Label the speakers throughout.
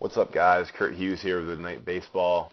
Speaker 1: What's up, guys? Kurt Hughes here with Night Baseball.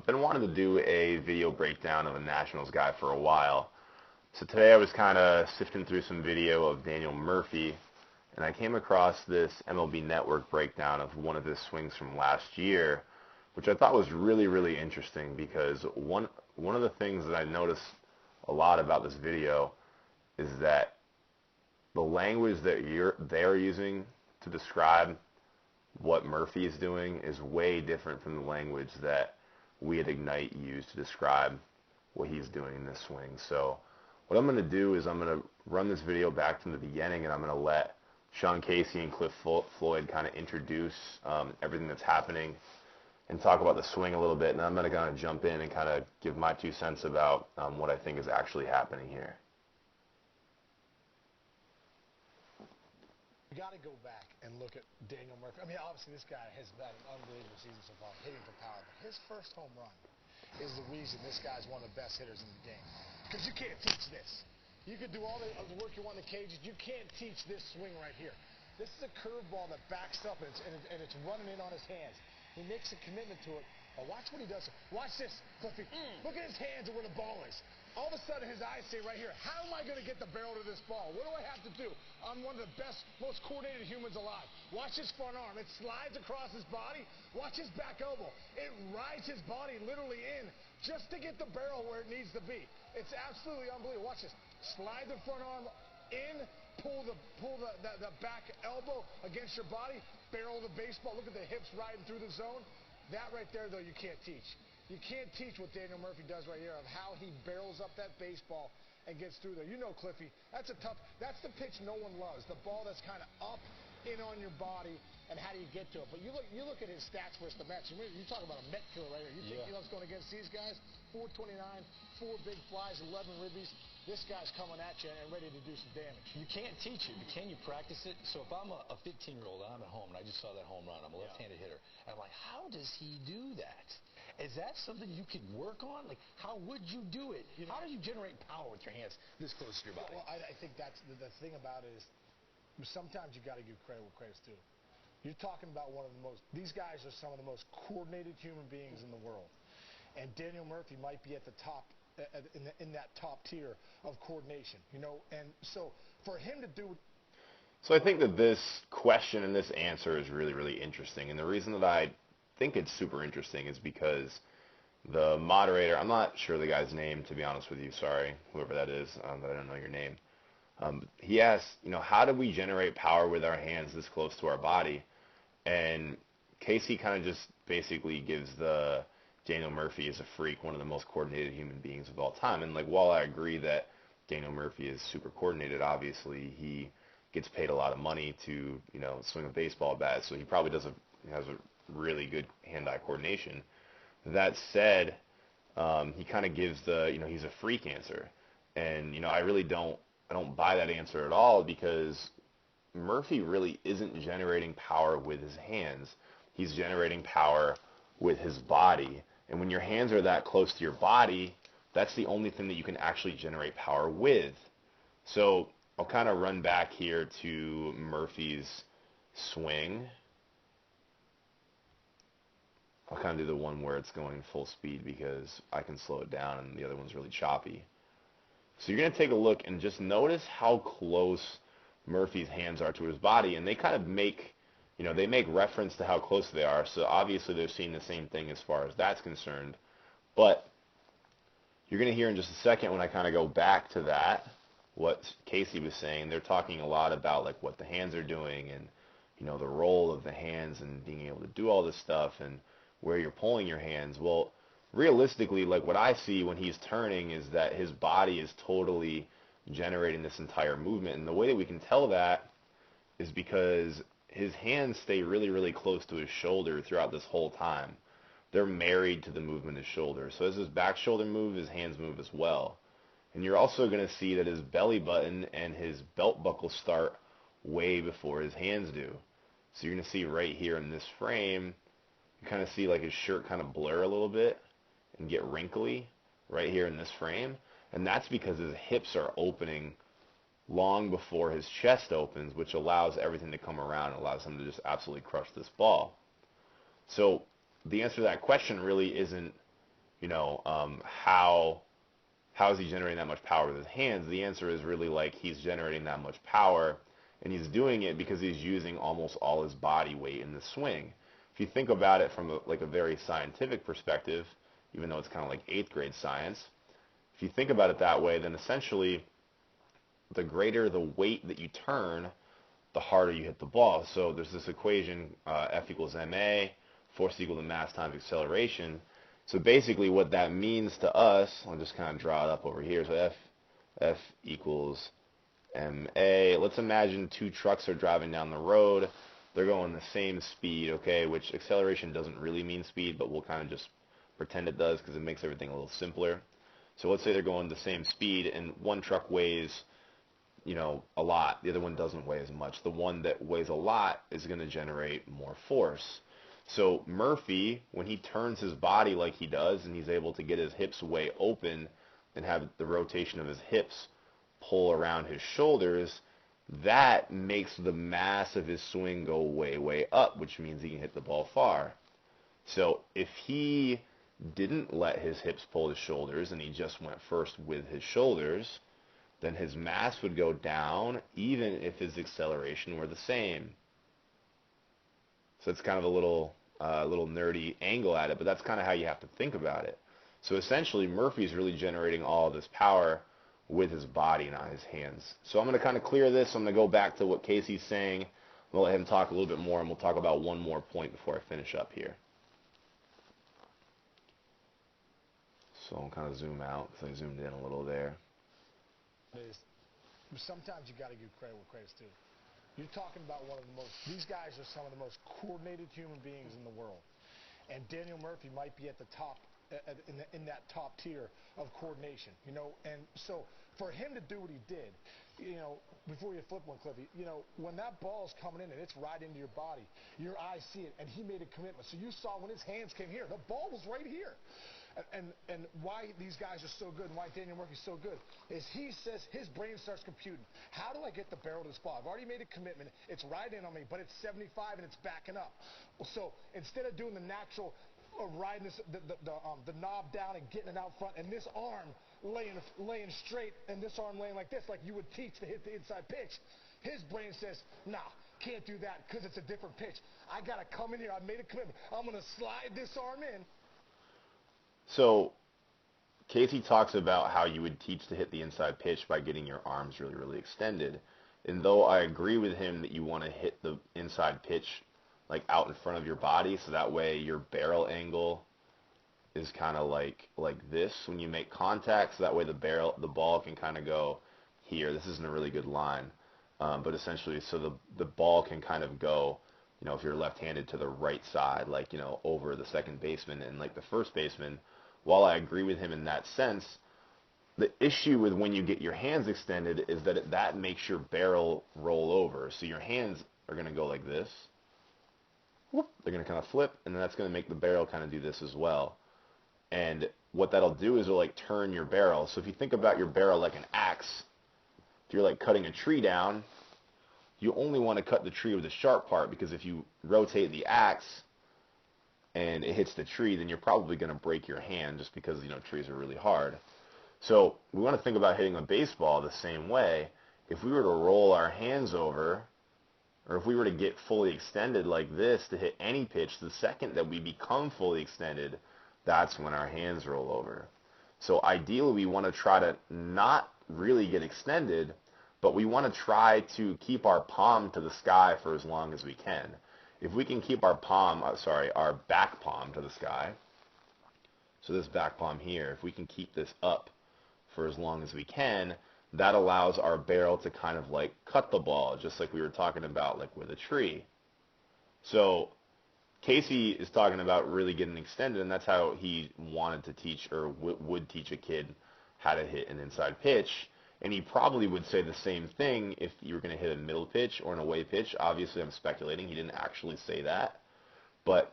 Speaker 1: Been wanting to do a video breakdown of a Nationals guy for a while. So today I was kind of sifting through some video of Daniel Murphy, and I came across this MLB Network breakdown of one of his swings from last year, which I thought was really, really interesting because one of the things that I noticed a lot about this video is that the language that they're using to describe what Murphy is doing is way different from the language that we at Ignite use to describe what he's doing in this swing. So what I'm going to do is I'm going to run this video back from the beginning, and I'm going to let Sean Casey and Cliff Floyd kind of introduce everything that's happening and talk about the swing a little bit, and I'm going to kind of jump in and kind of give my 2 cents about what I think is actually happening here.
Speaker 2: You got to go back and look at Daniel Murphy. I mean, obviously this guy has had an unbelievable season so far, hitting for power. But his first home run is the reason this guy's one of the best hitters in the game. Because you can't teach this. You could do all the work you want in the cages. You can't teach this swing right here. This is a curveball that backs up and it's running in on his hands. He makes a commitment to it. But watch what he does. Watch this, Cliffy. Look at his hands and where the ball is. All of a sudden, his eyes say right here, how am I going to get the barrel to this ball? What do I have to do? I'm one of the best, most coordinated humans alive. Watch his front arm. It slides across his body. Watch his back elbow. It rides his body literally in just to get the barrel where it needs to be. It's absolutely unbelievable. Watch this. Slide the front arm in, pull the back elbow against your body, barrel the baseball. Look at the hips riding through the zone. That right there, though, you can't teach. You can't teach what Daniel Murphy does right here of how he barrels up that baseball and gets through there. You know, Cliffy, that's the pitch no one loves. The ball that's kind of up in on your body, and how do you get to it? But you look at his stats versus the Mets. You talk about a Met killer right here. You think he loves going against these guys? 429, 4 big flies, 11 ribbies. This guy's coming at you and ready to do some damage.
Speaker 3: You can't teach it, but can you practice it? So if I'm a 15-year-old and I'm at home and I just saw that home run, I'm a left-handed hitter, and I'm like, how does he do that? Is that something you could work on? Like, how would you do it? How do you generate power with your hands this close to your body?
Speaker 2: Well, I think that's the thing about it is sometimes you got to give credit where credit's due. You're talking about these guys are some of the most coordinated human beings in the world. And Daniel Murphy might be at the top, in that top tier of coordination, you know. And so for him to do...
Speaker 1: So I think that this question and this answer is really, really interesting. And the reason that I think it's super interesting is because the moderator, I'm not sure the guy's name, to be honest with you, sorry, whoever that is, that I don't know your name. He asked, how do we generate power with our hands this close to our body? And Casey kind of just basically gives the Daniel Murphy is a freak, one of the most coordinated human beings of all time. And while I agree that Daniel Murphy is super coordinated, obviously he gets paid a lot of money to, swing a baseball bat, so he probably has a really good hand-eye coordination. That said, he kind of gives the, he's a freak answer. And, I really don't buy that answer at all because Murphy really isn't generating power with his hands. He's generating power with his body. And when your hands are that close to your body, that's the only thing that you can actually generate power with. So I'll kind of run back here to Murphy's swing. I'll kind of do the one where it's going full speed because I can slow it down and the other one's really choppy. So you're going to take a look and just notice how close Murphy's hands are to his body, and they kind of make, they make reference to how close they are. So obviously they're seeing the same thing as far as that's concerned. But you're going to hear in just a second when I kind of go back to that, what Casey was saying. They're talking a lot about what the hands are doing and, the role of the hands and being able to do all this stuff and where you're pulling your hands. Well, realistically, what I see when he's turning is that his body is totally generating this entire movement. And the way that we can tell that is because his hands stay really, really close to his shoulder throughout this whole time. They're married to the movement of his shoulder. So as his back shoulder moves, his hands move as well. And you're also going to see that his belly button and his belt buckle start way before his hands do. So you're going to see right here in this frame, you kind of see his shirt kind of blur a little bit and get wrinkly right here in this frame. And that's because his hips are opening long before his chest opens, which allows everything to come around and allows him to just absolutely crush this ball. So the answer to that question really isn't, how is he generating that much power with his hands? The answer is really like he's generating that much power, and he's doing it because he's using almost all his body weight in the swing. If you think about it from a very scientific perspective, even though it's kind of like eighth grade science, if you think about it that way, then essentially the greater the weight that you turn, the harder you hit the ball. So there's this equation, F equals ma, force equal to mass times acceleration. So basically what that means to us, I'll just kind of draw it up over here. So F equals ma. Let's imagine two trucks are driving down the road. They're going the same speed, okay, which acceleration doesn't really mean speed, but we'll kind of just pretend it does because it makes everything a little simpler. So let's say they're going the same speed, and one truck weighs, a lot. The other one doesn't weigh as much. The one that weighs a lot is going to generate more force. So Murphy, when he turns his body like he does, and he's able to get his hips way open and have the rotation of his hips pull around his shoulders, that makes the mass of his swing go way, way up, which means he can hit the ball far. So if he didn't let his hips pull his shoulders and he just went first with his shoulders, then his mass would go down even if his acceleration were the same. So it's kind of a little nerdy angle at it, but that's kind of how you have to think about it. So essentially, Murphy's really generating all of this power with his body, not his hands. So I'm going to kind of clear this. I'm going to go back to what Casey's saying. We'll let him talk a little bit more, and we'll talk about one more point before I finish up here. So I'll kind of zoom out because I zoomed in a little there.
Speaker 2: Sometimes you got to give credit where credit's due. You're talking about these guys are some of the most coordinated human beings in the world. And Daniel Murphy might be at the top, in that top tier of coordination, And so for him to do what he did, before you flip one, Cliffy, when that ball's coming in and it's right into your body, your eyes see it, and he made a commitment. So you saw when his hands came here, the ball was right here. And why these guys are so good and why Daniel Murphy's so good is he says his brain starts computing. How do I get the barrel to this ball? I've already made a commitment. It's right in on me, but it's 75 and it's backing up. So instead of doing the natural riding the knob down and getting it out front, and this arm laying straight and this arm laying like this, like you would teach to hit the inside pitch, his brain says, nah, can't do that because it's a different pitch. I got to come in here. I made a commitment. I'm going to slide this arm in.
Speaker 1: So Casey talks about how you would teach to hit the inside pitch by getting your arms really, really extended. And though I agree with him that you want to hit the inside pitch like out in front of your body, so that way your barrel angle is kind of like this when you make contact, so that way the ball can kind of go here. This isn't a really good line, but essentially, so the ball can kind of go, if you're left-handed, to the right side, like, over the second baseman and like the first baseman. While I agree with him in that sense, the issue with when you get your hands extended is that that makes your barrel roll over. So your hands are going to go like this. Whoop, they're going to kind of flip, and then that's going to make the barrel kind of do this as well. And what that'll do is it'll like turn your barrel. So if you think about your barrel like an axe, if you're like cutting a tree down, you only want to cut the tree with the sharp part, because if you rotate the axe and it hits the tree, then you're probably going to break your hand, just because, trees are really hard. So we want to think about hitting a baseball the same way. If we were to roll our hands over, or if we were to get fully extended like this to hit any pitch, the second that we become fully extended, that's when our hands roll over. So ideally, we want to try to not really get extended, but we want to try to keep our palm to the sky for as long as we can. If we can keep our back palm to the sky, so this back palm here, if we can keep this up for as long as we can, that allows our barrel to kind of like cut the ball, just like we were talking about like with a tree. So Casey is talking about really getting extended, and that's how he wanted to teach, or would teach a kid how to hit an inside pitch. And he probably would say the same thing if you were going to hit a middle pitch or an away pitch. Obviously, I'm speculating. He didn't actually say that. But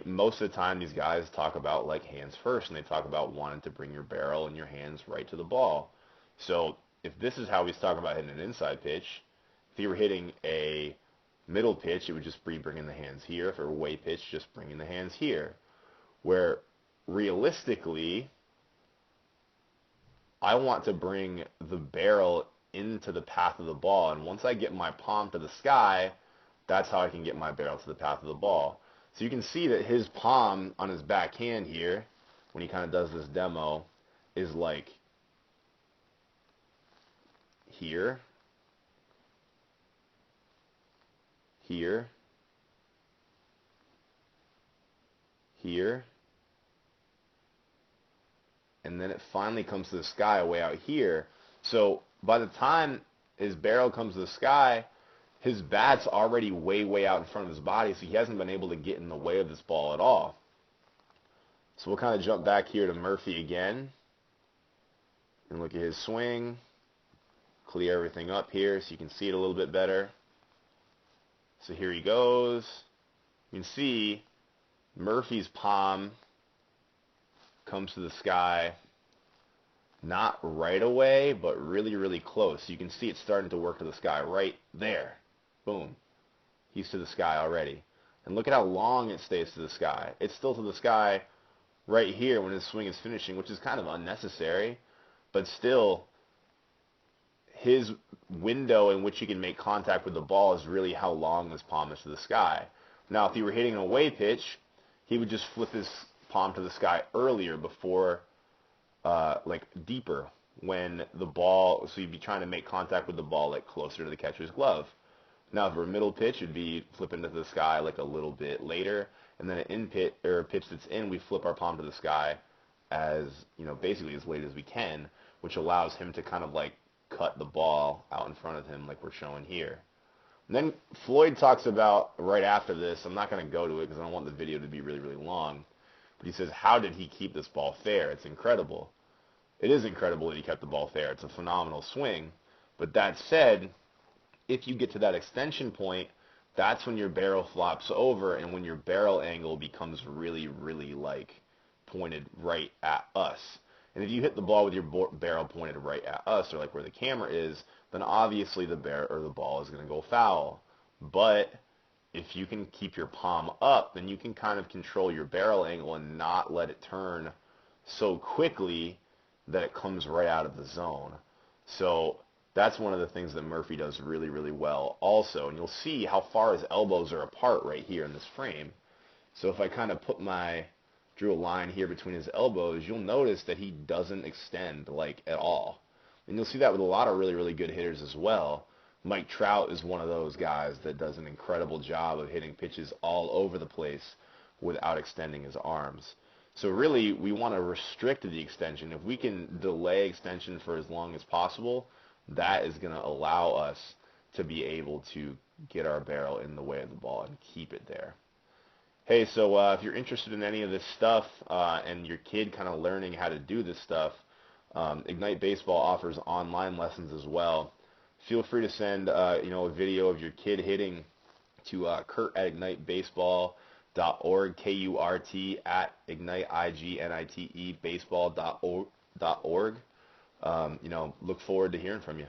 Speaker 1: most of the time, these guys talk about like hands first, and they talk about wanting to bring your barrel and your hands right to the ball. So if this is how he's talking about hitting an inside pitch, if you were hitting a middle pitch, it would just be bringing the hands here. If it were away pitch, just bringing the hands here. Where realistically, I want to bring the barrel into the path of the ball. And once I get my palm to the sky, that's how I can get my barrel to the path of the ball. So you can see that his palm on his backhand here, when he kind of does this demo, is like here, here, here, and then it finally comes to the sky way out here. So by the time his barrel comes to the sky, his bat's already way out in front of his body, so he hasn't been able to get in the way of this ball at all. So we'll kind of jump back here to Murphy again and look at his swing. Clear everything up here so you can see it a little bit better. So here he goes. You can see Murphy's palm comes to the sky, not right away, but really close. You can see it starting to work to the sky right there. Boom. He's to the sky already. And look at how long it stays to the sky. It's still to the sky right here when his swing is finishing, which is kind of unnecessary, but still, his window in which he can make contact with the ball is really how long this palm is to the sky. Now, if he were hitting an away pitch, he would just flip his palm to the sky earlier before, like deeper, when the ball, so you'd be trying to make contact with the ball like closer to the catcher's glove. Now, if it were a middle pitch, it'd be flipping to the sky like a little bit later, and then an in pitch, or a pitch that's in, we flip our palm to the sky as, basically as late as we can, which allows him to kind of like cut the ball out in front of him like we're showing here. And then Floyd talks about, right after this, I'm not going to go to it because I don't want the video to be really long, but he says, how did he keep this ball fair? It's incredible. It is incredible that he kept the ball fair. It's a phenomenal swing. But that said, if you get to that extension point, that's when your barrel flops over and when your barrel angle becomes really like pointed right at us. And if you hit the ball with your barrel pointed right at us, or like where the camera is, then obviously the ball is going to go foul. But if you can keep your palm up, then you can kind of control your barrel angle and not let it turn so quickly that it comes right out of the zone. So that's one of the things that Murphy does really well also. And you'll see how far his elbows are apart right here in this frame. So if I kind of drew a line here between his elbows, you'll notice that he doesn't extend like at all. And you'll see that with a lot of really good hitters as well. Mike Trout is one of those guys that does an incredible job of hitting pitches all over the place without extending his arms. So really, we want to restrict the extension. If we can delay extension for as long as possible, that is going to allow us to be able to get our barrel in the way of the ball and keep it there. Hey, so if you're interested in any of this stuff and your kid kind of learning how to do this stuff, Ignite Baseball offers online lessons as well. Feel free to send a video of your kid hitting to Kurt@ignitebaseball.org, KURT@ignite baseball.org. Look forward to hearing from you.